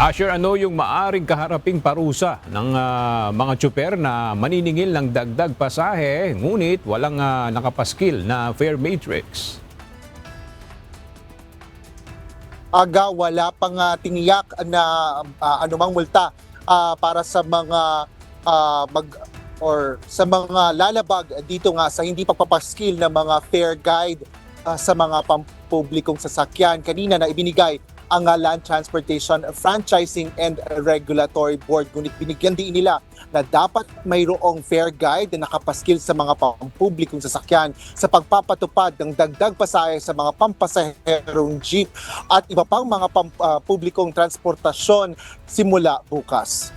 Asher, ano yung maaring kaharaping parusa ng mga tsuper na maniningil ng dagdag pasahe ngunit walang nakapaskil na fare matrix? Wala pang tiniyak na anumang multa para sa mga sa mga lalabag dito nga sa hindi pagpapaskil ng mga fare guide sa mga pampublikong sasakyan. Kanina na ibinigay ang Land Transportation Franchising and Regulatory Board. Ngunit binigyan din nila na dapat mayroong fare guide na nakapaskil sa mga pampublikong sasakyan sa pagpapatupad ng dagdag pasahe sa mga pampasaherong jeep at iba pang mga publikong transportasyon simula bukas.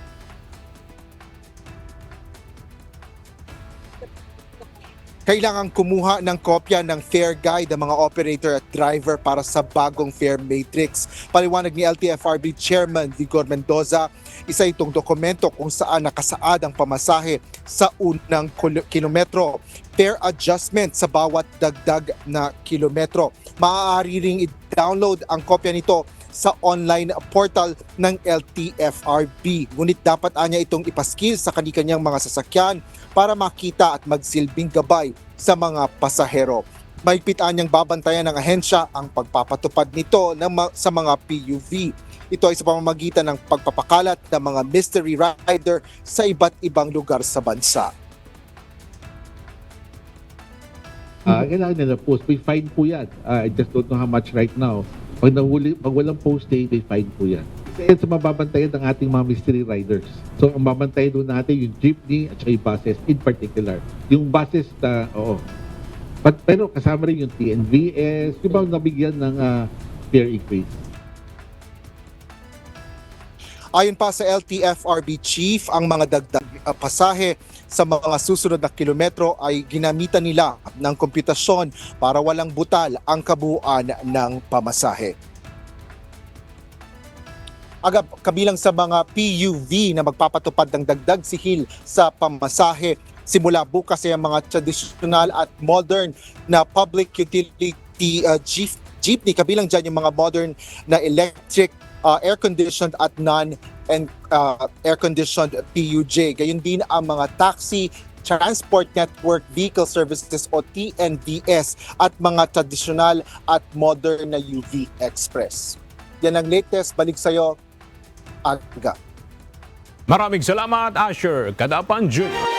Kailangang kumuha ng kopya ng fare guide ng mga operator at driver para sa bagong fare matrix. Paliwanag ni LTFRB Chairman Vigor Mendoza, isa itong dokumento kung saan nakasaad ang pamasahe sa unang kilometro. Fare adjustment sa bawat dagdag na kilometro. Maaari ring i-download ang kopya nito sa online portal ng LTFRB. Ngunit dapat anya itong ipaskil sa kanilang mga sasakyan para makita at magsilbing gabay sa mga pasahero. Mahigpit anyang babantayan ng ahensya ang pagpapatupad nito sa mga PUV. Ito ay sa pamamagitan ng pagpapakalat ng mga mystery rider sa iba't ibang lugar sa bansa. Kailangan nila post. May fine po yan. I just don't know how much right now. Pag walang post day, may fine po yan. Kasi sa mababantayan ng ating mga mystery riders. So, ang babantayan doon natin yung jeepney at yung buses in particular. Yung buses na, oo. Pero kasama rin yung TNVS, yung bang nabigyan ng fare increase. Ayon pa sa LTFRB Chief, ang mga dagdag pasahe sa mga susunod na kilometro ay ginamitan nila ng komputasyon para walang butal ang kabuuan ng pamasahe. Kabilang sa mga PUV na magpapatupad ng dagdag sihil sa pamasahe, simula bukas ay ang mga traditional at modern na public utility jeepney. Kabilang dyan yung mga modern na electric, air-conditioned at air-conditioned PUJ. Gayun din ang mga taxi, Transport Network Vehicle Services o TNVS at mga traditional at modern na UV Express. Yan ang latest. Balik sa'yo, Aga. Maraming salamat, Asher Cadapan Jr.